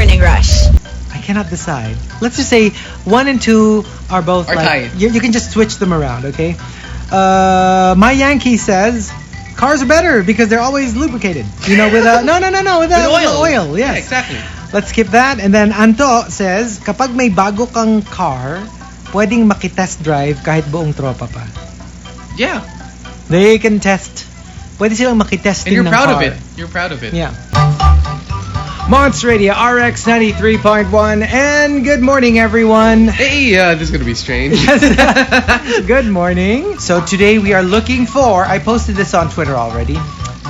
morning rush? I cannot decide. Let's just say 1 and 2 are both Are like... tied. You can just switch them around, okay? My Yankee says... Cars are better because they're always lubricated. You know, with with oil. Yes. Yeah, exactly. Let's skip that. And then Anto says, kapag may bago kang car, pwedeng makitest drive kahit buong tropa pa. Yeah. They can test. Pwede silang makitesting And you're ng proud car. of it. You're proud of it. Yeah. Monster Radio RX 93.1 and good morning everyone. Hey, this is gonna be strange. Good morning. So today we are looking for, I posted this on Twitter already,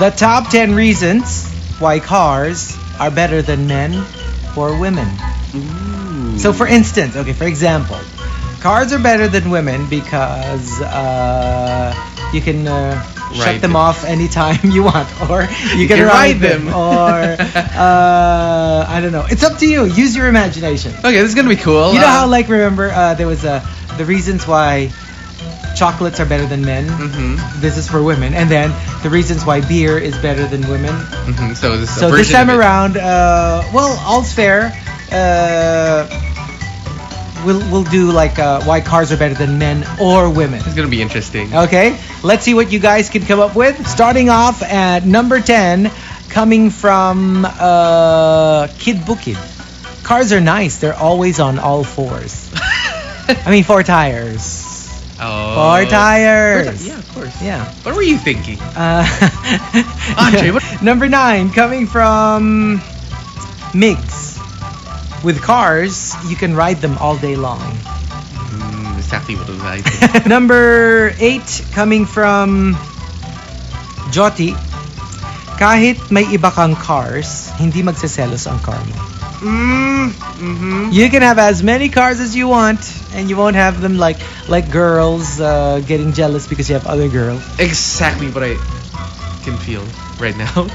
the top 10 reasons why cars are better than men or women. Ooh. So for instance, for example, cars are better than women because you can shut them off anytime you want, or you can ride them, or I don't know. It's up to you. Use your imagination. Okay, this is gonna be cool. You know how, like, remember there was the reasons why chocolates are better than men. Mm-hmm. This is for women, and then the reasons why beer is better than women. Mm-hmm. So this time around, all's fair. We'll do like why cars are better than men or women. It's gonna be interesting. Okay, let's see what you guys can come up with. Starting off at number 10, coming from Kid Bukid. Cars are nice. They're always on all fours. I mean, 4 tires. Oh. 4 tires. Yeah, of course. Yeah. What were you thinking? Andre, number 9, coming from Migs. With cars, you can ride them all day long. Exactly what I think. Number 8, coming from Joti. Kahit may iba kang cars, hindi magseselos ang car mo. Mm-hmm. You can have as many cars as you want, and you won't have them like girls getting jealous because you have other girls. Exactly what I can feel right now.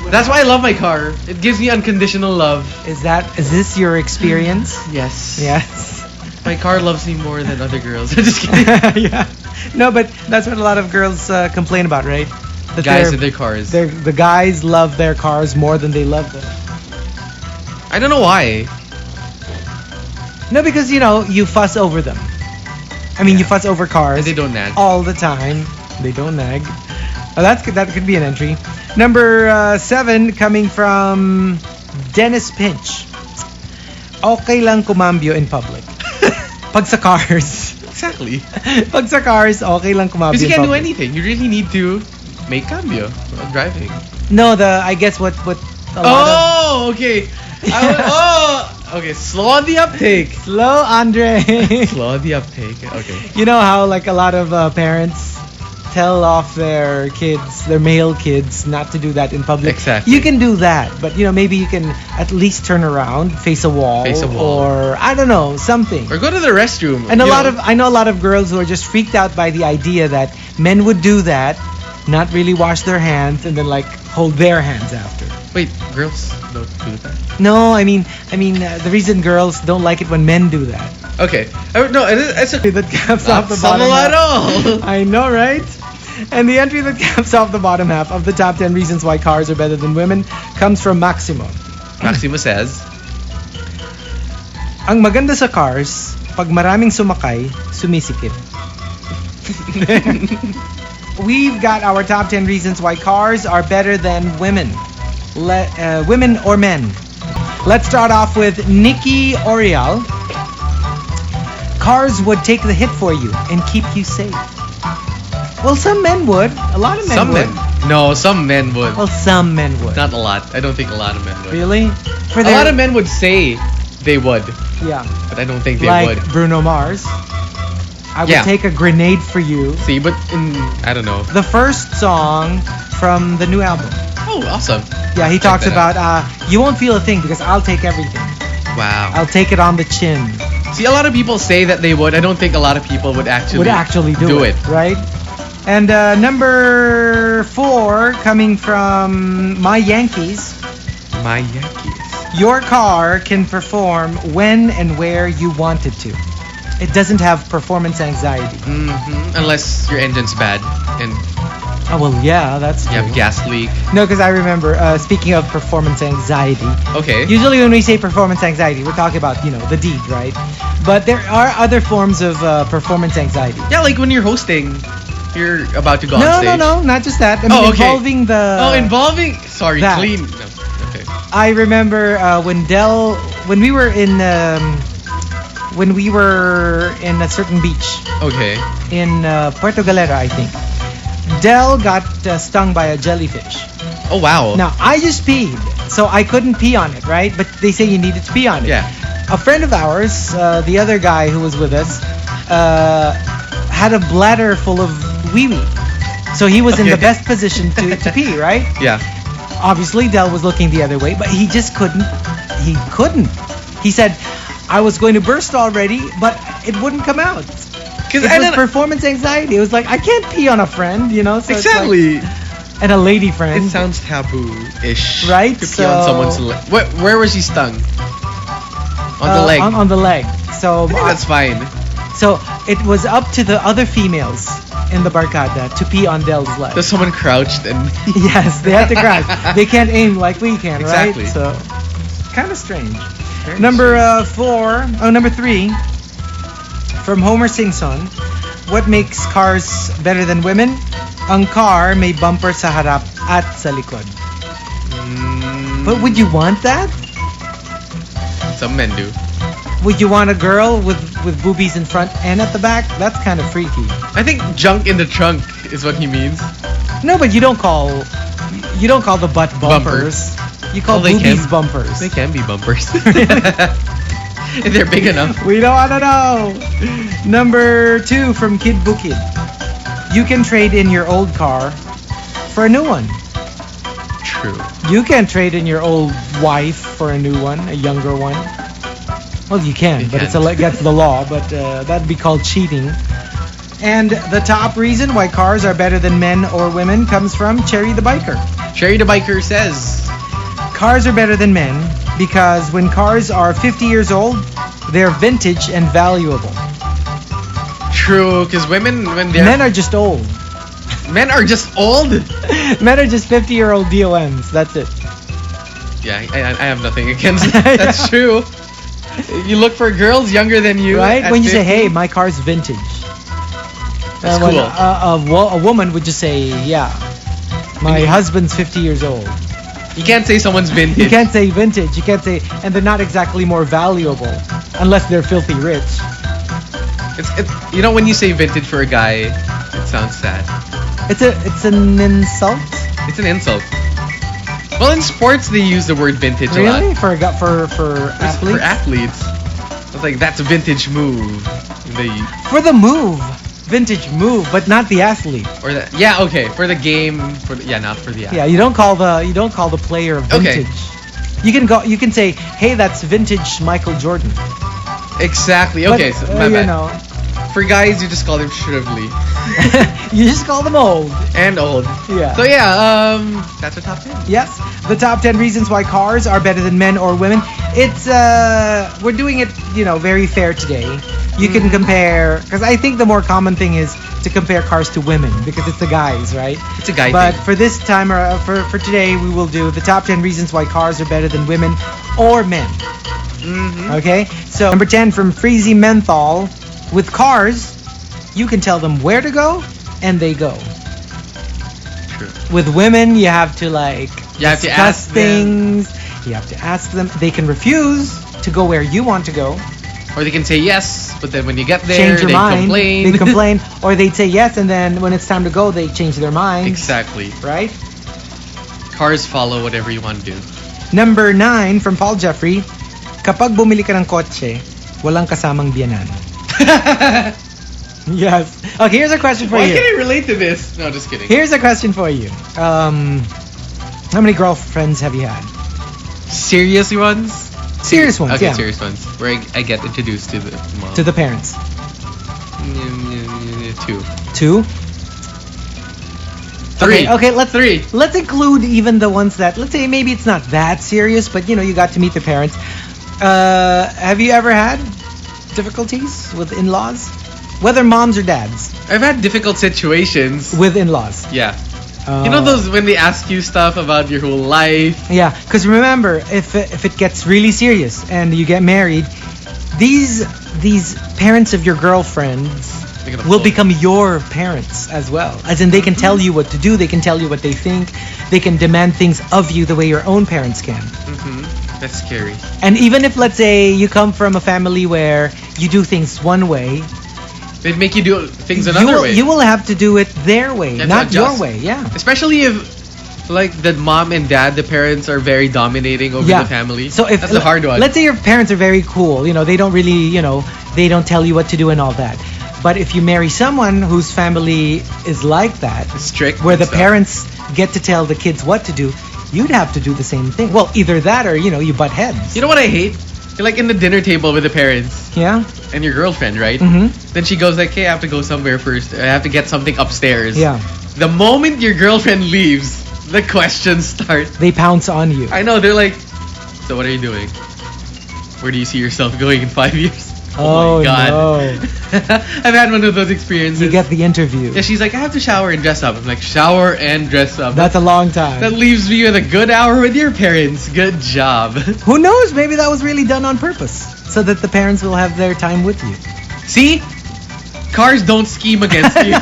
That's why I love my car. It gives me unconditional love. Is this your experience? Yes. Yes. My car loves me more than other girls. I'm just kidding. Yeah. No, but that's what a lot of girls complain about, right? That Guys in their cars. The guys love their cars more than they love them. I don't know why. No, because you fuss over them. I mean, you fuss over cars. And they don't nag. All the time. They don't nag. Oh, that could be an entry. Number 7, coming from Dennis Pinch. Okay lang kumambyo in public. Pag sa cars. Exactly. Pag sa cars, okay lang kumambyo Because you in can't do public. anything. You really need to make cambio while driving. No, I guess what a lot Okay. Okay. Slow on the uptake. Slow, Andre. Slow on the uptake. Okay. You know how like a lot of parents tell off their kids, their male kids, not to do that in public. Exactly. You can do that, but maybe you can at least turn around, face a wall, or I don't know, something. Or go to the restroom. And I know a lot of girls who are just freaked out by the idea that men would do that, not really wash their hands, and then like hold their hands after. Wait, girls don't do that? No, I mean, the reason girls don't like it when men do that. Okay. No, it's a... That caps off the bottom at half. all. I know, right? And the entry that caps off the bottom half of the top 10 reasons why cars are better than women comes from Maximo. Maximo says, ang maganda sa cars, pag maraming sumakay, sumisikip. We've got our top 10 reasons why cars are better than women. Women or men. Let's start off with Nikki Orial. Cars would take the hit for you and keep you safe. Well, some men would. A lot of men would. No, some men would. Well, some men would. Not a lot. I don't think a lot of men would. Really? A lot of men would say they would. Yeah. But I don't think they like would. Bruno Mars. I would take a grenade for you. See, but I don't know. The first song from the new album. Oh, awesome. Yeah, he talks about you won't feel a thing because I'll take everything. Wow. I'll take it on the chin. See, a lot of people say that they would. I don't think a lot of people would actually do it. Right? And number 4, coming from My Yankees. My Yankees. Your car can perform when and where you want it to. It doesn't have performance anxiety. Mm-hmm. Unless your engine's bad and Oh, well, yeah, that's true. You have gas leak. No, because I remember, speaking of performance anxiety, Okay. usually when we say performance anxiety, we're talking about, the deed, right? But there are other forms of performance anxiety. Yeah, like when you're hosting, you're about to go on No, stage. no, not just that. I mean, Oh, okay. involving the... involving... Sorry, that. clean. No. Okay. I remember when we were in a certain beach Okay. in Puerto Galera, I think. Del got stung by a jellyfish. Oh, wow. Now, I just peed, so I couldn't pee on it, right? But they say you needed to pee on it. Yeah. A friend of ours, the other guy who was with us, had a bladder full of wee-wee. So he was in the Okay. best position to pee, right? Yeah. Obviously, Del was looking the other way, but he just couldn't. He couldn't. He said, I was going to burst already, but it wouldn't come out. It was performance anxiety. It was like, I can't pee on a friend, So it's like- Exactly. and a lady friend. It sounds taboo-ish. Right, To pee on so- someone's leg. Where was he stung? On the leg. On the leg. So, I think that's fine. so it was up to the other females in the barkada to pee on Del's leg. So someone crouched and... Yes, they had to crouch. They can't aim like we can, Exactly. right? So, kind of strange. Very Number 3, from Homer Singson. What makes cars better than women? Ang car may bumper sa harap at sa likod. But would you want that? Some men do. Would you want a girl with boobies in front and at the back? That's kind of freaky. I think junk in the trunk is what he means. No, but you don't call the butt bumpers. You call Well, they boobies can- bumpers. They can be bumpers. If they're big enough. We don't want to know. Number 2 from Kid Bukid. You can trade in your old car for a new one. True. You can't trade in your old wife for a new one, a younger one. Well, you can, You but it's can. against the law. But that'd be called cheating. And the top reason why cars are better than men or women comes from Cherry the Biker. Cherry the Biker says... Cars are better than men because when cars are 50 years old, they're vintage and valuable. True, because women, when they're... Men are just old. Men are just old? Men are just 50-year-old DOMs. That's it. Yeah, I have nothing against that. That's true. You look for girls younger than you. Right? at When you say, 50. hey, my car's vintage. That's when cool. a woman would just say, yeah, my husband's 50 years old. You can't say someone's vintage. You can't say vintage. You can't say, and they're not exactly more valuable unless they're filthy rich. It's when you say vintage for a guy, it sounds sad. It's an insult. It's an insult. Well, in sports they use the word vintage a Really? lot. For athletes? For athletes. It's like that's a vintage move. For the move. Vintage move, but not the athlete. Or that. Yeah, okay. For the game. Not for the athlete. Yeah, you don't call the player Okay. vintage. You can say, hey, that's vintage Michael Jordan. Exactly. But, Okay, so my bad. For guys, you just call them shrivelly. You just call them old. And old. Yeah. So yeah, that's our top 10. Yes, the top 10 reasons why cars are better than men or women. It's we're doing it, very fair today. You can compare, because I think the more common thing is to compare cars to women because it's the guys, right? It's a guy But thing. for this time, for today, we will do the top 10 reasons why cars are better than women or men. Mm-hmm. Okay, so number 10 from Freezy Menthol. With cars, you can tell them where to go, and they go. True. With women, you have to You have to discuss ask them. things. You have to ask them. They can refuse to go where you want to go. Or they can say yes, but then when you get there, Change your they mind. complain. They complain, or they say yes, and then when it's time to go, they change their mind. Exactly. Right? Cars follow whatever you want to do. Number 9 from Paul Jeffrey. Kapag bumili ka ng kotse, walang kasamang biyanan. Yes. Okay, here's a question for Why you. can I relate to this? No, just kidding. Here's a question for you. How many girlfriends have you had? Serious ones? Serious ones, Okay, yeah. serious ones. Where I get introduced to the mom. To the parents. 2. 2? 3. Okay, let's 3. Let's include even the ones that, let's say maybe it's not that serious, but you got to meet the parents. Have you ever had difficulties with in-laws? Whether moms or dads. I've had difficult situations. With in-laws. Yeah. You know those when they ask you stuff about your whole life? Yeah, because remember, if it gets really serious and you get married, these parents of your girlfriends will become your parents as well. As in, they can tell you what to do, they can tell you what they think, they can demand things of you the way your own parents can. That's scary. And even if, let's say, you come from a family where you do things one way, they'd make you do things another way. You will have to do it their way, not your way. Yeah. Especially if, like, the mom and dad, the parents are very dominating over the family. So if that's the hard one. Let's say your parents are very cool. They don't really, they don't tell you what to do and all that. But if you marry someone whose family is like that, strict, where the parents get to tell the kids what to do, you'd have to do the same thing. Well, either that or, you butt heads. You know what I hate? You're like in the dinner table with the parents. Yeah. And your girlfriend, right? Then she goes like, hey, I have to go somewhere first. I have to get something upstairs. Yeah. The moment your girlfriend leaves, the questions start. They pounce on you. I know. They're like, so what are you doing? Where do you see yourself going in 5 years? Oh my God. No. I've had one of those experiences. You get the interview. Yeah, she's like, I have to shower and dress up. I'm like, shower and dress up. That's a long time. That leaves me with a good hour with your parents. Good job. Who knows? Maybe that was really done on purpose, so that the parents will have their time with you. See? Cars don't scheme against you.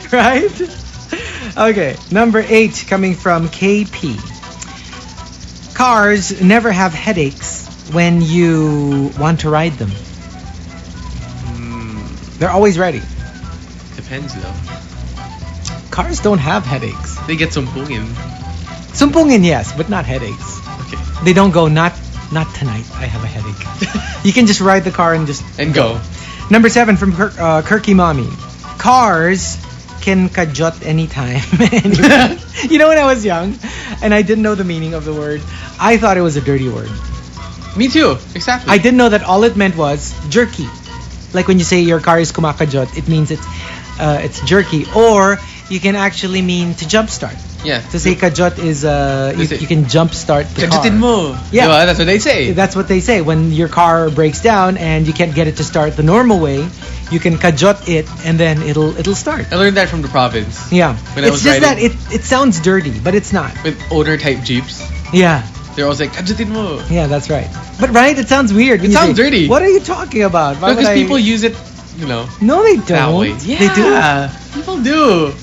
Right? Okay, number 8 coming from KP. Cars never have headaches when you want to ride them. They're always ready. Depends though. Cars don't have headaches. They get sumpungin. Sumpungin, yes, but not headaches. Okay. They don't go, not tonight, I have a headache. You can just ride the car and just... And go. Number 7 from Kirky Mommy. Cars can kajot anytime. When I was young and I didn't know the meaning of the word, I thought it was a dirty word. Me too. Exactly. I didn't know that all it meant was jerky. Like when you say your car is kumakajot, it means it's jerky. Or you can actually mean to jumpstart. Yeah. To say kajot is you can jumpstart the car. Kajotin mo. Yeah. Diba? That's what they say. That's what they say. When your car breaks down and you can't get it to start the normal way, you can kajot it and then it'll start. I learned that from the province. Yeah. When I was just riding that it sounds dirty, but it's not. with owner type jeeps. Yeah. They're always like, kajotin mo. Yeah, that's right. But right, it sounds weird. It sounds dirty. What are you talking about? Why Because would people use it, No, they don't. that way. They do. Yeah. People do.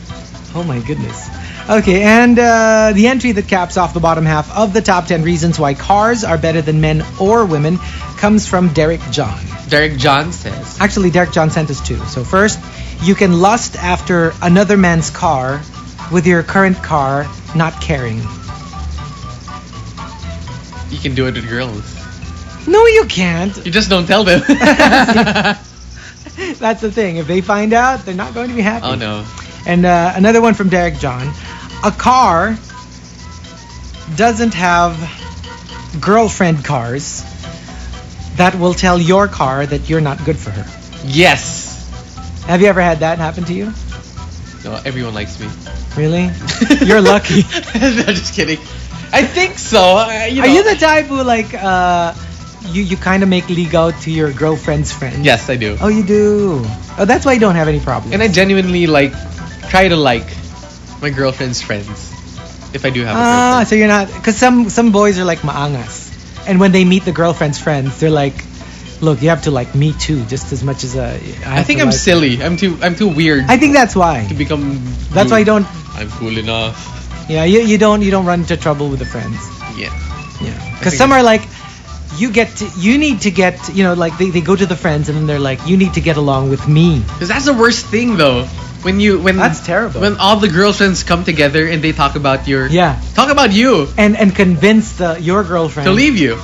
Oh my goodness. Okay, and the entry that caps off the bottom half of the top 10 reasons why cars are better than men or women comes from Derek John. Derek John says. Actually, Derek John sent us 2. So first, you can lust after another man's car with your current car not caring. You can do it with girls. No, you can't. You just don't tell them. That's the thing. If they find out, they're not going to be happy. Oh no. And another one from Derek John. A car doesn't have girlfriend cars that will tell your car that you're not good for her. Yes. Have you ever had that happen to you? No, everyone likes me. Really? You're lucky. No, just kidding. I think so. Are you the type who you kind of make ligaw to your girlfriend's friends? Yes, I do. Oh, you do. Oh, that's why you don't have any problems. And I genuinely try to like my girlfriend's friends. If I do have a girlfriend. So you're not, because some boys are like maangas, and when they meet the girlfriend's friends, they're like, look, you have to like me too, just as much as I think I'm silly. I'm too weird. I think that's why. To become. That's why you don't. I'm cool enough. Yeah, you don't run into trouble with the friends. Yeah. Yeah. Because some are like, you need to get, they go to the friends and then they're like, you need to get along with me. Because that's the worst thing though. When that's terrible. When all the girlfriends come together and they talk about you and convince your girlfriend to leave you.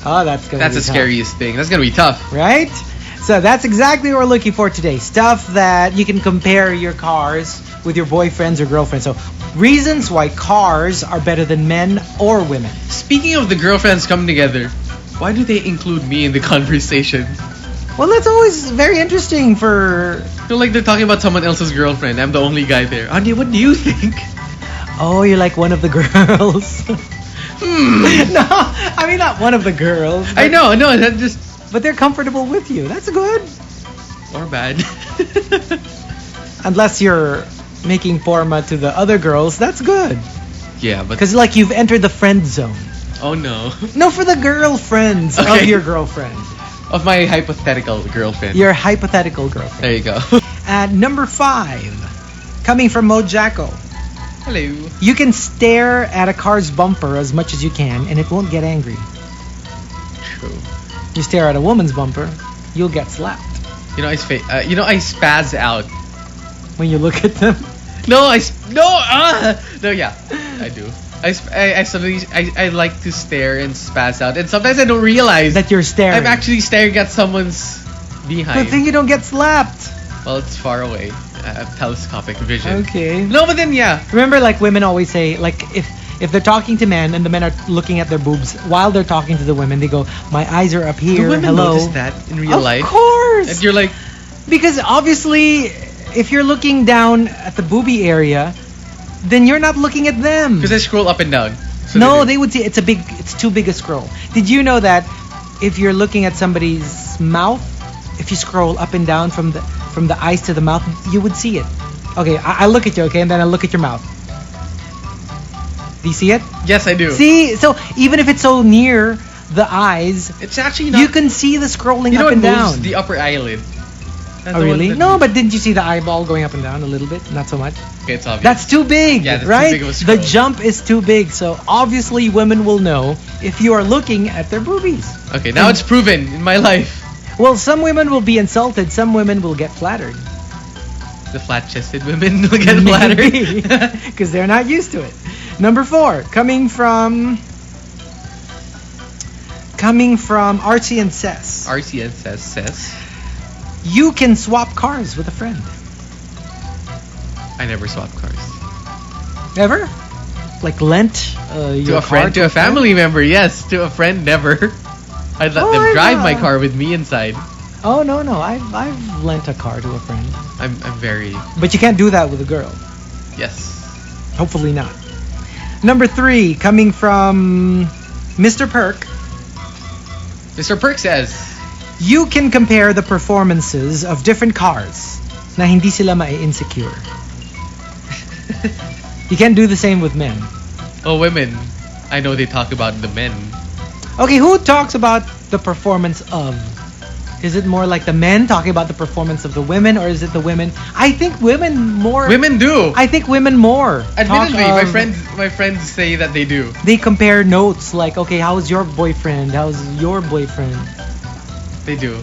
Oh, that's the scariest thing. That's gonna be tough, right? So that's exactly what we're looking for today. Stuff that you can compare your cars with your boyfriends or girlfriends. So reasons why cars are better than men or women. Speaking of the girlfriends coming together, why do they include me in the conversation? Well, that's always very interesting for... They're talking about someone else's girlfriend. I'm the only guy there. Andy, what do you think? Oh, you're like one of the girls. No, I mean not one of the girls. I know, that just... But they're comfortable with you. That's good. Or bad. Unless you're making forma to the other girls, that's good. Yeah, but Because like you've entered the friend zone. oh no, No, for the girlfriends of Okay. your girlfriend. of my hypothetical girlfriend. Your hypothetical girlfriend. There you go. At number 5, coming from Mojako. Hello. You can stare at a car's bumper as much as you can and it won't get angry. True. You stare at a woman's bumper, you'll get slapped. You know, I spaz out. When you look at them. No, yeah, I do. I like to stare and spaz out, and sometimes I don't realize That you're staring. I'm actually staring at someone's behind. Good thing you don't get slapped. Well, it's far away. I have telescopic vision. Okay. No, but then yeah. Remember, like women always say, like if they're talking to men and the men are looking at their boobs while they're talking to the women, they go, "My eyes are up here." Do women Hello. notice that in real life? Of course. And you're like, Because obviously, if you're looking down at the boobie area, then you're not looking at them. because I scroll up and down. So No, do. they would see it's too big a scroll. Did you know that if you're looking at somebody's mouth, if you scroll up and down from the eyes to the mouth, you would see it. Okay, I look at you, okay, and then I look at your mouth. Do you see it? Yes, I do. See, so even if it's so near the eyes, It's actually not. you can see the scrolling You know up what and moves? down. The upper eyelid. That's Oh the one really? that No, moves. but didn't you see the eyeball going up and down a little bit? Not so much. Okay, it's obvious. That's too big, Yeah, that's too right? big of a The scroll. jump is too big, so obviously women will know if you are looking at their boobies. Okay, now it's proven in my life. Well, some women will be insulted, some women will get flattered. The flat-chested women will get flattered. Because they're not used to it. Number 4, coming from Archie and Cess. RCN says. You can swap cars with a friend. I never swap cars. Ever? Like lent To your a friend, car to a family member, yes. To a friend, never. I'd let Oh, them I drive know. my car with me inside. Oh no, I've lent a car to a friend. I'm very But you can't do that with a girl. yes. Hopefully not. Number 3, coming from Mr. Perk. Mr. Perk says, You can compare the performances of different cars na hindi sila mai-insecure. You can't do the same with men. "Oh, women. I know they talk about the men." Okay, who talks about the performance of? Is it more like the men talking about the performance of the women, or is it the women? I think women more. Women do. I think women more. Admittedly, talk my friends say that they do. They compare notes like, okay, how's your boyfriend? How's your boyfriend? They do.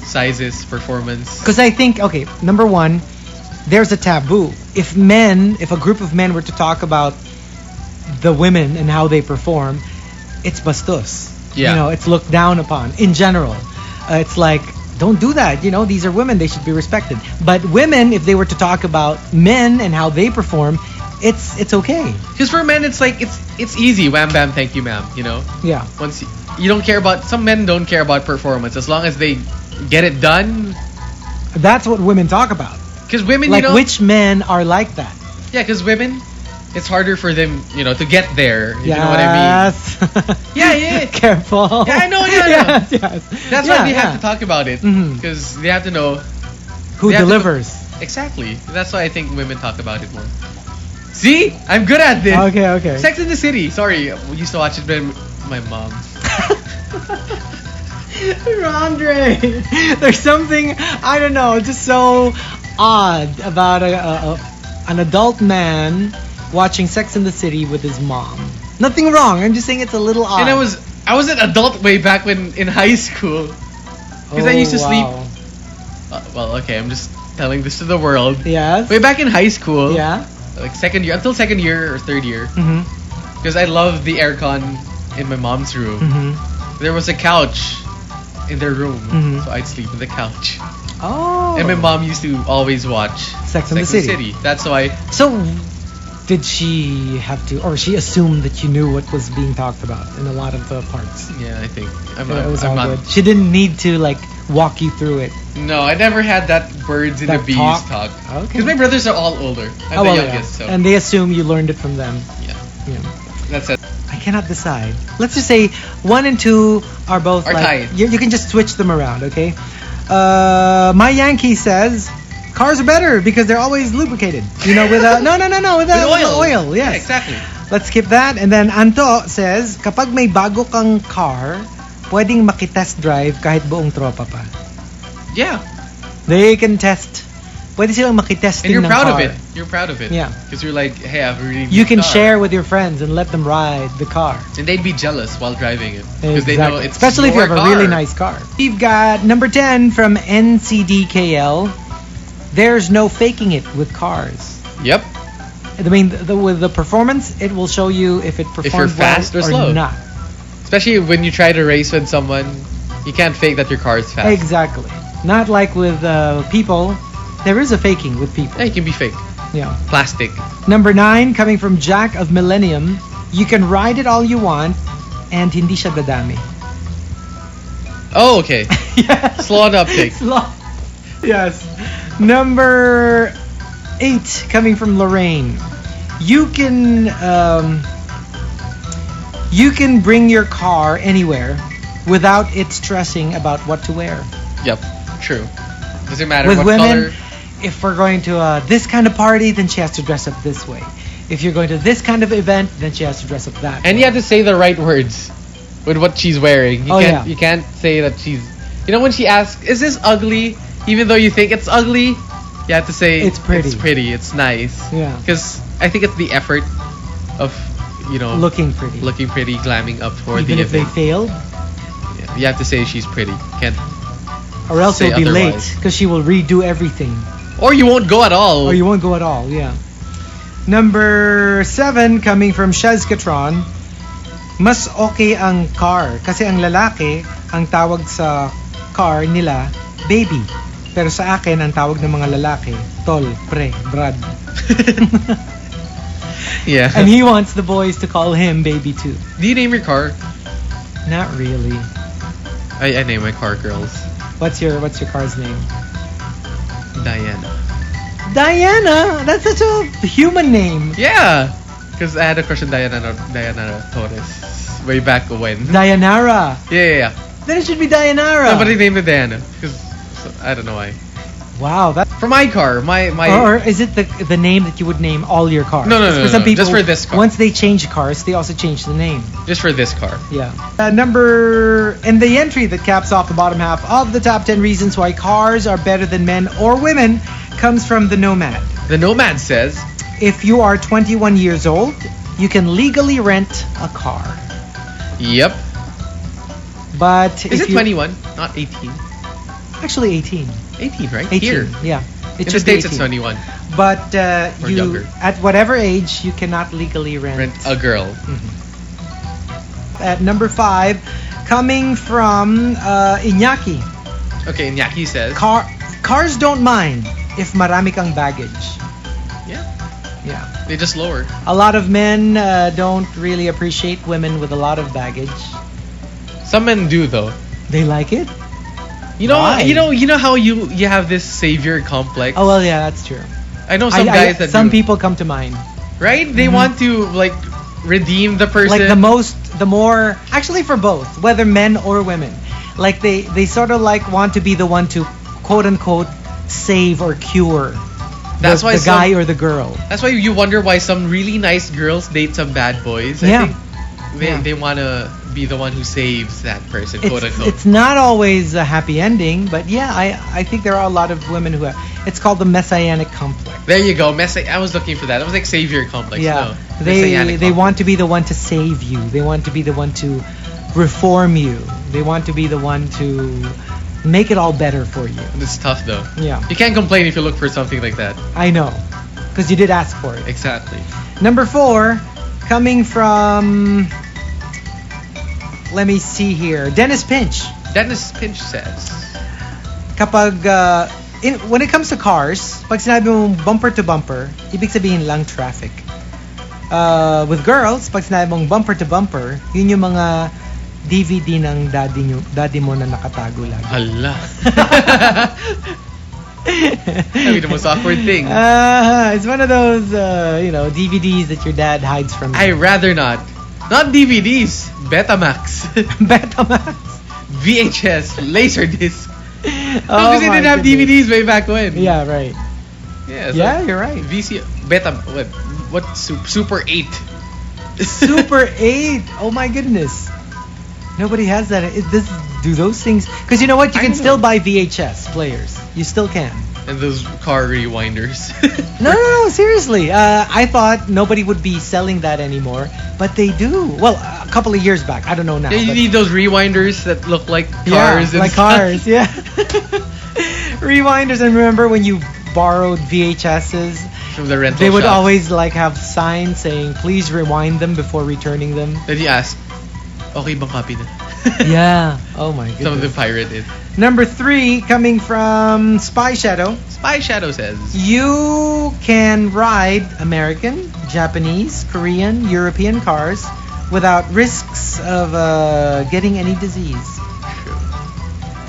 Sizes, performance. Because I think, okay, number 1, there's a taboo. If a group of men were to talk about the women and how they perform, it's bastos. Yeah. You know, it's looked down upon in general. It's like, don't do that. You know, these are women. They should be respected. But women, if they were to talk about men and how they perform, it's okay. Because for men, it's like it's easy. Wham bam, thank you, ma'am. You know. Yeah. Once you don't care about, some men don't care about performance as long as they get it done. That's what women talk about. Because women, Like, you know, which men are like that? yeah, because women, it's harder for them, you know, to get there. If you know what I mean? Yes. Yeah. Careful. Yeah, I know. Yes, yes. That's Yeah, why they have yeah. to talk about it. Mhm. Because they have to know Who they have to delivers? exactly. That's why I think women talk about it more. See, I'm good at this. Okay. Sex in the City. Sorry, we used to watch it with my mom. Andre, there's something, I don't know, just so odd about an adult man watching Sex in the City with his mom. Nothing wrong. I'm just saying it's a little odd. And I was an adult way back when in high school. Because I used to sleep. Well, okay, I'm just telling this to the world. Yes. Way back in high school. Yeah. Like second year, until second year or third year. Mhm. Because I loved the aircon in my mom's room. Mhm. There was a couch in their room, Mhm. so I'd sleep on the couch. Oh. And my mom used to always watch Sex and the City. That's why. So, did she have to, or she assumed that you knew what was being talked about in a lot of the parts? Yeah, I think It was all not. good. She didn't need to like walk you through it. No, I never had that birds and That the bees talk? talk. Okay. Because my brothers are all older. I'm Oh, the well, youngest, yeah. so And they assume you learned it from them. yeah, Yeah. that's it. I cannot decide. Let's just say 1 and 2 are both Are like tied. you can just switch them around, okay? My Yankee says Cars are better because they're always lubricated. With with oil. Yes, Yeah, exactly. Let's skip that. And then Anto says, kapag may bago kang car, pwedeng makitest drive kahit buong tropa pa. Yeah. They can test. Pwede silang makitesting And you're ng proud car. of it. You're proud of it. Yeah. Because you're like, hey, I've really. You can car. share with your friends and let them ride the car. And they'd be jealous while driving it. Because they know it's Especially if you your have a car. really nice car. We've got number 10 from NCDKL. There's no faking it with cars. Yep. I mean, with the performance, it will show you if it performs If you're fast well or slow. not. Especially when you try to race with someone, you can't fake that your car is fast. Exactly. Not like with people. There is a faking with people. Yeah, you can be fake. Yeah. Plastic. Number 9, coming from Jack of Millennium. You can ride it all you want and hindi siya dadami. Oh, okay. Yeah. Slow on the uptake. Slow. Yes. Number 8, coming from Lorraine. You can bring your car anywhere without it stressing about what to wear. Yep. True. Doesn't matter With what women, color. if we're going to this kind of party, then she has to dress up this way. If you're going to this kind of event, then she has to dress up that And way. you have to say the right words with what she's wearing. You can't say that she's. When she asks, "Is this ugly?" Even though you think it's ugly, you have to say It's pretty. It's pretty. It's nice. Yeah. Because I think it's the effort of Looking pretty. looking pretty, glamming up for Even the if they event. failed, Yeah, you have to say she's pretty. Can't. or else Say you'll be late otherwise. because she will redo everything. Or you won't go at all. Or you won't go at all, yeah. Number 7, coming from Shazkatron. Mas okay ang car kasi ang lalaki, ang tawag sa car nila, baby. Pero sa akin, ang tawag ng mga lalaki, tol, pre, brad. Yeah. And he wants the boys to call him baby too. Do you name your car? Not really. I name my car girls. What's your car's name? Diana. Diana! That's such a human name. Yeah. Because I had a crush on Diana Torres way back when. Dianara. Yeah. Then it should be Dianara. Somebody named it Diana. Because I don't know why. Wow, that's... For my car, my Or is it the name that you would name all your cars? No, For some people, just for this car. Once they change cars, they also change the name. Just for this car. Yeah. And the entry that caps off the bottom half of the top 10 reasons why cars are better than men or women comes from the Nomad. The Nomad says, If you are 21 years old, you can legally rent a car. yep. But Is if it 21? Not 18. Actually 18. 18, right? 18. Here. Yeah. It In the should be States, it's 18. 21. But Or you younger. at whatever age you cannot legally Rent a girl. At number 5, coming from Iñaki. Okay, and Yaki says, Cars don't mind if marami kang baggage. yeah, Yeah. they just lower. A lot of men don't really appreciate women with a lot of baggage. Some men do though. They like it? Why? You know how you have this savior complex. Oh, well, yeah, that's true. I know some guys that some do, people come to mind. right? They want to like redeem the person. Like the more, actually for both, whether men or women. Like they sort of like want to be the one to quote unquote save or cure That's the why guy or the girl. That's why you wonder why some really nice girls date some bad boys. Yeah. I think they want to be the one who saves that person, quote unquote. It's not always a happy ending, but yeah, I think there are a lot of women who have, it's called the messianic complex. There you go. I was looking for that. It was like savior complex. Yeah, No, they messianic want to be the one to save you. They want to be the one to reform you. They want to be the one to make it all better for you. It's tough though. Yeah, You can't complain if you look for something like that. I know, because you did ask for it. Exactly. Number 4, coming from, let me see here, Dennis Pinch. Dennis Pinch says, Kapag when it comes to cars, pag sinabi mong bumper to bumper, ibig sabihin lang traffic. With girls, pag sinabi mong bumper to bumper, yun yung mga DVD ng daddy mo na nakatago lagi. Hala. That'd be the most awkward thing. It's one of those, DVDs that your dad hides from you. I rather not. Not DVDs. Betamax. Betamax. VHS. Laserdisc. Because they didn't have DVDs way back when. Yeah, right. Yeah, Yeah, you're right. Beta, what Super 8. Super 8. Oh my goodness. Nobody has that. Do those things? Because you know what? You can still buy VHS players. You still can. And those car rewinders. No, seriously. I thought nobody would be selling that anymore, but they do. Well, a couple of years back. I don't know now. Yeah, you need those rewinders that look like cars. Yeah, like cars. Yeah. Rewinders. And remember when you borrowed VHSs? From the rental They would shops. always like have signs saying, "Please rewind them before returning them." Then you ask, okay bang copy na? Yeah. Oh my goodness. Some of them pirated. Number 3, coming from Spy Shadow. Spy Shadow says, You can ride American, Japanese, Korean, European cars without risks of getting any disease. True.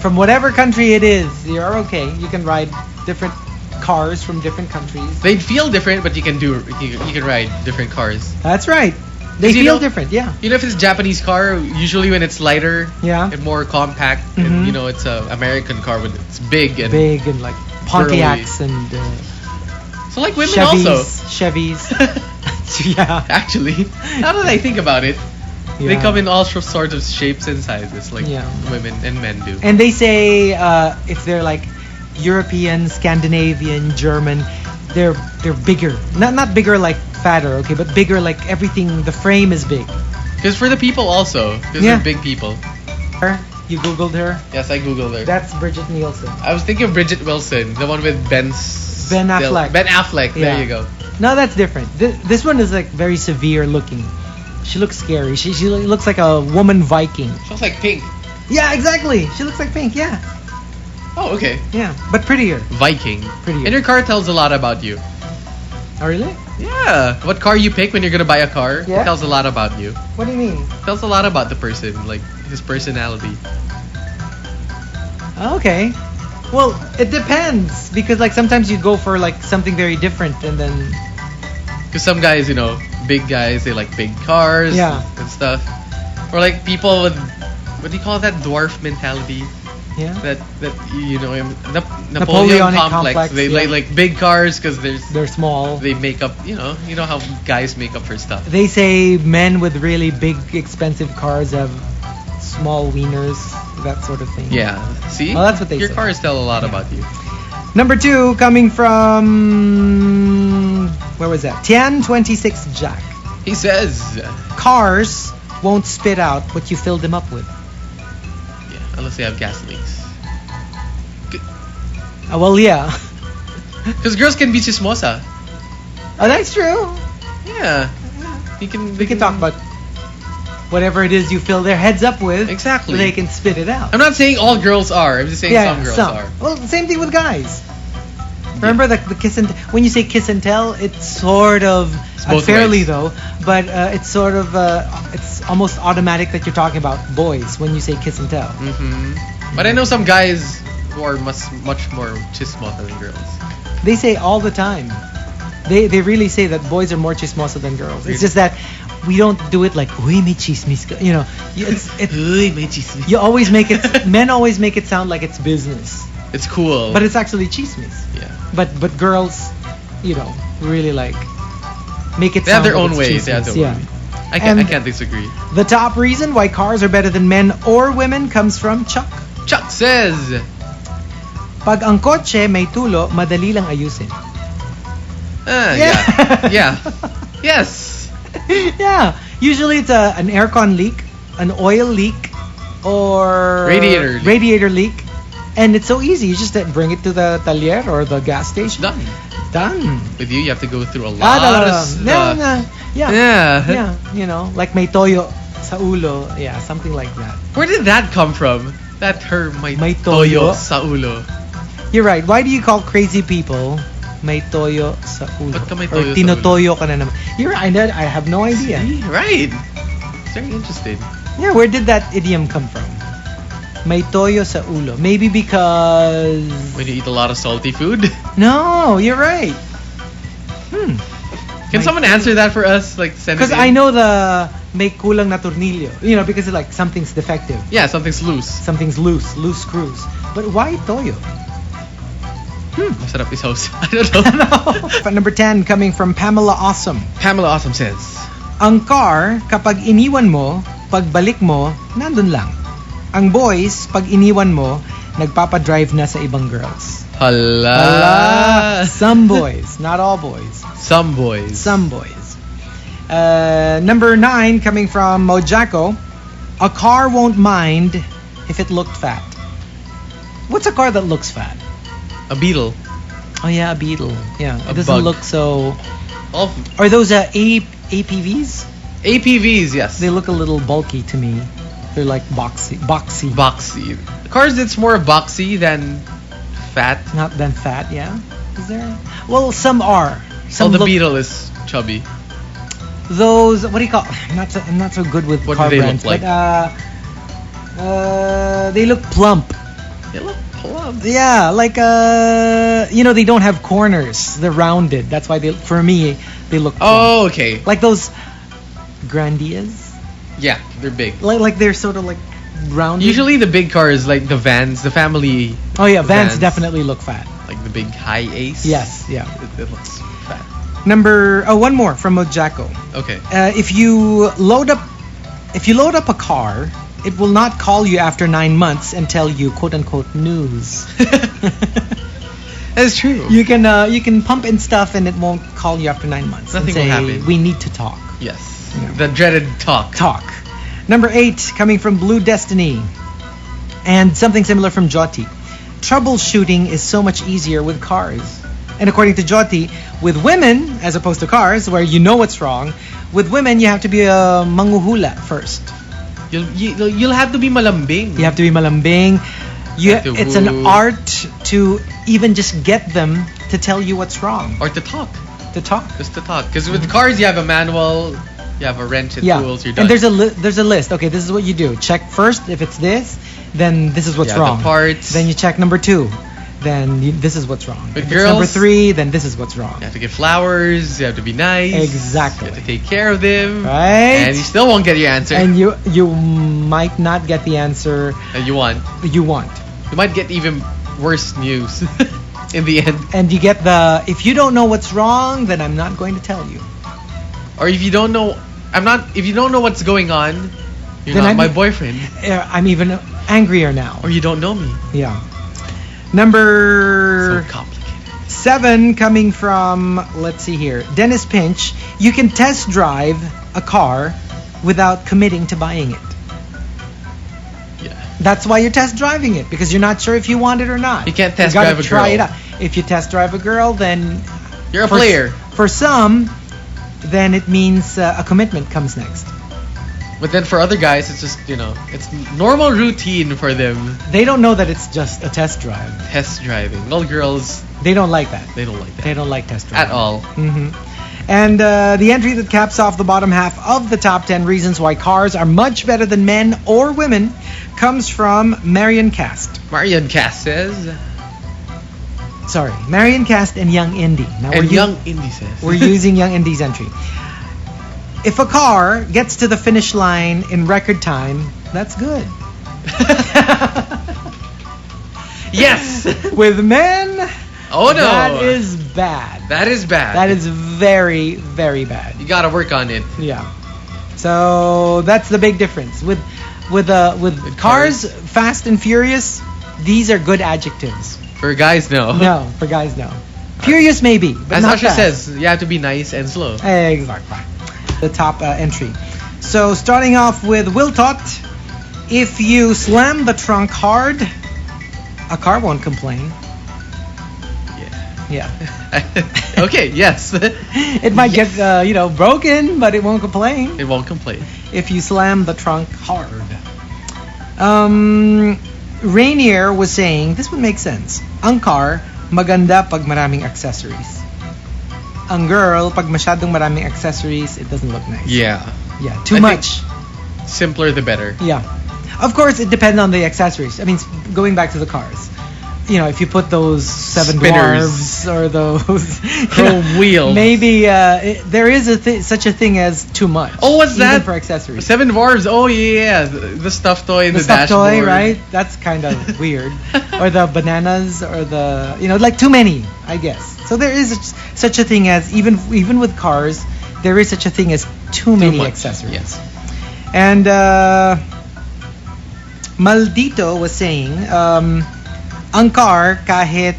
From whatever country it is, you're okay. You can ride different cars from different countries. They'd feel different, but you can ride different cars. That's right. They 'Cause you feel know- different, yeah. You know, if it's a Japanese car, usually when it's lighter Yeah. and more compact, Mhm. and you know, it's a American car when it's big and Big and like Pontiacs and so like women Chevys. also. Chevys. Yeah. Actually, now that I think about it, they Yeah. come in all sorts of shapes and sizes, like Yeah. women and men do. And they say if they're like European, Scandinavian, German, they're bigger. Not bigger like fatter, okay, but bigger like everything. The frame is big. Because for the people also, because Yeah. they're big people. Her, you googled her. Yes, I googled her. That's Bridget Nielsen. I was thinking of Bridget Wilson, the one with Ben Affleck. Ben Affleck. Yeah. There you go. No, that's different. This one is like very severe looking. She looks scary. She looks like a woman Viking. She looks like pink. Yeah, exactly. She looks like Pink. Yeah, Oh, okay. yeah, but prettier. Viking. Prettier. And your car tells a lot about you. Oh, really? Yeah. What car you pick when you're gonna buy a car, Yeah. it tells a lot about you. What do you mean? It tells a lot about the person, like his personality. Okay. Well, it depends because like sometimes you go for like something very different and then Because some guys, you know, big guys, they like big cars Yeah. and stuff. Or like people with, what do you call that, dwarf mentality? yeah, That you know, Napoleon Napoleonic complex. complex, They yeah. like big cars because they're small. they make up. You know how guys make up for stuff. They say men with really big, expensive cars have small wieners, that sort of thing. Yeah. See? Well, that's what they Your say. cars tell a lot Yeah. about you. Number 2, coming from where was that? Tian26 Jack. He says, Cars won't spit out what you filled them up with. yeah, unless they have gas leaks. Well, yeah. Because girls can be chismosa. Oh, that's true. Yeah. We can talk about whatever it is you fill their heads up with. Exactly. They can spit it out. I'm not saying all girls are. I'm just saying some girls are. Well, same thing with guys. Remember the kiss and when you say kiss and tell, it's sort of It's both unfairly ways. though, but it's sort of it's almost automatic that you're talking about boys when you say kiss and tell. Mm-hmm. But I know some guys who are much more chismosa than girls. They say all the time. They really say that boys are more chismosa than girls. Really? It's just that we don't do it like uy may chismis ka. You know, it's Uy, may chismis. you always make it. Men always make it sound like it's business, It's cool. but it's actually chismis. yeah. But girls, you know, really like make it They have sound their like own it's ways. They have chismis. their own way. I And- can't disagree. The top reason why cars are better than men or women comes from Chuck. Chuck says, Pag ang kotse may tulo, madali lang ayusin. yeah. Yeah. Yes. Yeah. Usually it's an aircon leak, an oil leak, or Radiator leak. leak. And it's so easy. You just bring it to the taller or the gas station. Done. Done. With you have to go through a lot of stuff. No. Yeah. Yeah. Yeah. You know, like may toyo sa ulo. Yeah, something like that. Where did that come from? That term, may May toyo toyo. sa ulo. You're right. Why do you call crazy people may toyo sa ulo? Ba't ka may Or toyo sa tinotoyo ka na naman. You're right. I have no idea. See? Right. It's very interesting. Yeah, where did that idiom come from? May toyo sa ulo. Maybe because... When you eat a lot of salty food. No, you're right. Can someone answer that for us? Like send it Because in? I know the may kulang na tornilyo. You know, because like something's defective. Yeah, something's loose. Something's loose screws. But why toyo? Masarap is house. I don't know. Number 10 coming from Pamela Awesome. Pamela Awesome says, Ang car, kapag iniwan mo, pagbalik mo, nandun lang. Ang boys, pag iniwan mo, nagpapadrive na sa ibang girls. Hala. Some boys, not all boys. Some boys. Some boys. Number 9 coming from Mojako. A car won't mind if it looked fat. What's a car that looks fat? A beetle. Oh yeah, a beetle. Yeah, A it doesn't bug. look so. All Are those APVs? APVs, yes. They look a little bulky to me. They're like boxy. Boxy. Cars, it's more boxy than fat. Not than fat, yeah. Is there? Well, some are. Some The look, beetle is chubby. Those, what do you call? I'm not so good with What car do they brands, look like? but they look plump. They look plump. Yeah, like they don't have corners. They're rounded. That's why for me they look plump. Oh, okay. Like those Grandias. Yeah, they're big. Like they're sort of like rounded. Usually the big cars, like the vans, the family. Oh yeah, Vans definitely look fat. Like the big high ace. Yes, yeah. It looks fat. One more from Mojako. Okay. If you load up a car, it will not call you after 9 months and tell you quote unquote news. That's true. You can pump in stuff and it won't call you after 9 months. Nothing and say, will happen. We need to talk. Yes. Yeah. The dreaded talk. Number 8 coming from Blue Destiny, and something similar from Jyoti. Troubleshooting is so much easier with cars. And according to Jyoti, with women, as opposed to cars, where you know what's wrong, with women you have to be a manguhula first. You'll have to be malambing. You have to be malambing. It's an art to even just get them to tell you what's wrong. Or to talk. To talk. Just to talk. Because with cars you have a manual, you have a wrench and tools, you're done. And there's a list. Okay, this is what you do. Check first if it's this, then this is what's wrong. The parts. Then you check number 2. Then this is what's wrong. With If girls, it's number 3, then this is what's wrong. You have to get flowers, you have to be nice. Exactly. You have to take care of them. Right? And you still won't get your answer. And you might not get the answer that you want. You want. You might get even worse news in the end. And you get if you don't know what's wrong, then I'm not going to tell you. Or if you don't know what's going on, you're then not my boyfriend. I'm even angrier now. Or you don't know me. Yeah. Number So complicated. 7 coming from, let's see here, Dennis Pinch. You can test drive a car without committing to buying it. Yeah. That's why you're test driving it, because you're not sure if you want it or not. You can't test You gotta drive a try girl. it out. If you test drive a girl, then You're a player. For some, then it means a commitment comes next. But then for other guys, it's just, it's normal routine for them. They don't know that it's just a test drive. Test driving. Well, girls, They don't like that. they don't like that. They don't like test driving. At all. Hmm. And the entry that caps off the bottom half of the top 10 reasons why cars are much better than men or women comes from Marion Cast. Marion Cass says. Sorry, Marion Cast and Young Indy. Now And Young Indy says. we're using Young Indy's entry. If a car gets to the finish line in record time, that's good. Yes! With men, Oh no! that is bad. That is bad. That is very, very bad. You gotta work on it. Yeah. So that's the big difference. With cars, Fast and Furious, these are good adjectives. For guys, no. No, for guys, no. Furious maybe, but As not Asha fast. says, you have to be nice and slow. Exactly. The top entry. So starting off with Wiltot, if you slam the trunk hard, a car won't complain. Yeah. Okay, yes. It might get broken, but it won't complain. It won't complain. If you slam the trunk hard. Rainier was saying, this would make sense. Ang car, maganda pag maraming accessories. Ang girl, pag masyadong maraming accessories, it doesn't look nice. Yeah. Yeah, too I much. Simpler the better. Yeah. Of course, it depends on the accessories. I mean, going back to the cars. if you put those seven Spinners. dwarves or those Chrome wheels. maybe there is such a thing as too much. Oh, what's even that? for accessories? Seven dwarves. Oh yeah, the stuffed toy in the stuffed dashboard. toy, right? That's kind of weird. Or the bananas, or the like too many, I guess. So there is such a thing as even with cars, there is such a thing as too many much, accessories. yes. And Maldito was saying, ang car kahit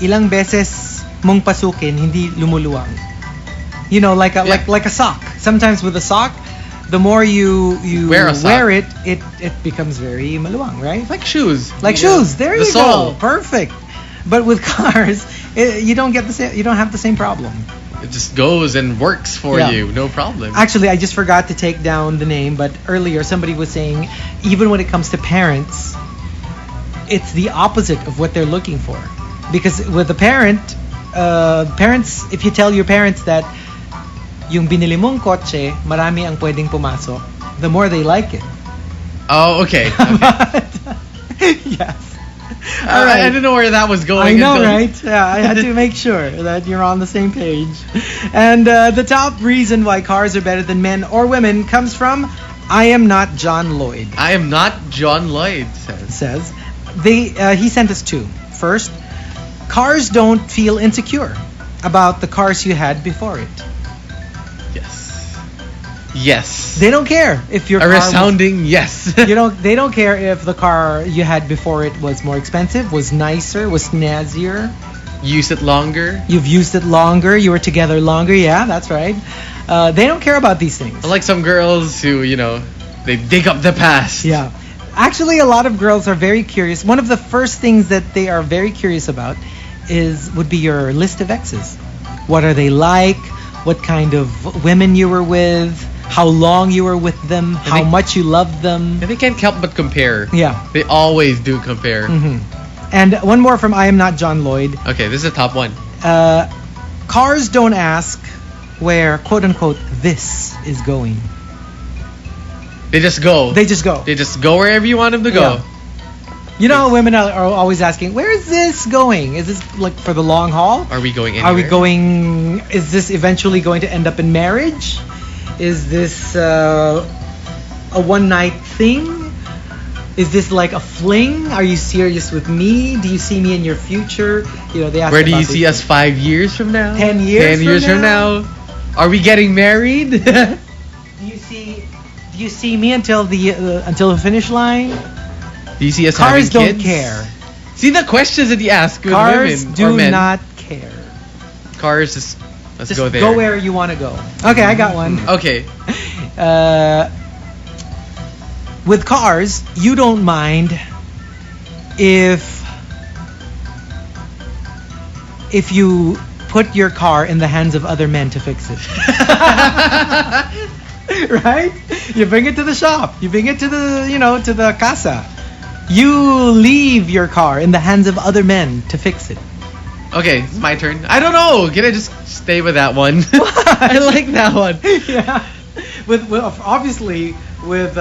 ilang beses mong pasukin, hindi lumuluwang. Like a sock. Sometimes with a sock, the more you wear it becomes very maluwang, right? Like shoes. Like shoes. There the you sole. go. Perfect. But with cars, you don't have the same problem. It just goes and works for you, no problem. Actually, I just forgot to take down the name, but earlier somebody was saying, even when it comes to parents, it's the opposite of what they're looking for. Because with a parents, if you tell your parents that yung binili mong kotse, marami ang pwedeng pumasok, the more they like it. Oh, okay. Yes. All right. I didn't know where that was going. I know, right? Yeah, I had to make sure that you're on the same page. And the top reason why cars are better than men or women comes from I am not John Lloyd. I am not John Lloyd, says. He sent us two. First, cars don't feel insecure about the cars you had before it. Yes. They don't care if your car resounding yes. They don't care if the car you had before it was more expensive, was nicer, was snazzier. Use it longer. You've used it longer. You were together longer. Yeah, that's right. They don't care about these things. Unlike some girls who, they dig up the past. Yeah. Actually, a lot of girls are very curious. One of the first things that they are very curious about would be your list of exes. What are they like? What kind of women you were with? How long you were with them? How much you loved them? And they can't help but compare. Yeah. They always do compare. Mm-hmm. And one more from I Am Not John Lloyd. Okay, this is the top one. Cars don't ask where, quote unquote, this is going. They just go. They just go. They just go wherever you want them to go. Yeah. Women are always asking, where is this going? Is this like for the long haul? Are we going anywhere? Is this eventually going to end up in marriage? Is this a one-night thing? Is this like a fling? Are you serious with me? Do you see me in your future? They ask. Where do you see us 5 years from now? 10 years. 10 years from now? Are we getting married? Do you see me until the finish line? Do you see us Cars having kids? don't care. See the questions that you ask with Cars women do or men. not care. Cars just go there. Go where you want to go. Okay, I got one. Okay. With cars, you don't mind if you put your car in the hands of other men to fix it. Right? You bring it to the shop. You bring it to the casa. You leave your car in the hands of other men to fix it. Okay, it's my turn. I don't know. Can I just stay with that one? I like that one. Yeah. With obviously with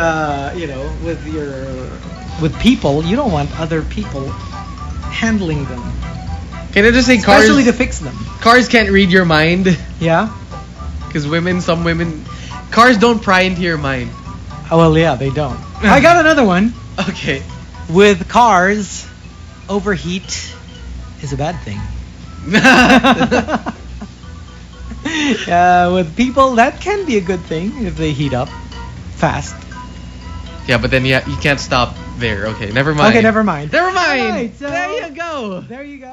with people, you don't want other people handling them. Can I just say cars? Especially to fix them. Cars can't read your mind. Yeah. Because some women, cars don't pry into your mind. Oh well, yeah, they don't. I got another one. Okay. With cars, overheat is a bad thing. With people, that can be a good thing if they heat up fast. Yeah, but then you can't stop there. Okay, never mind. Okay, never mind. Never mind. Right, so there you go. There you go.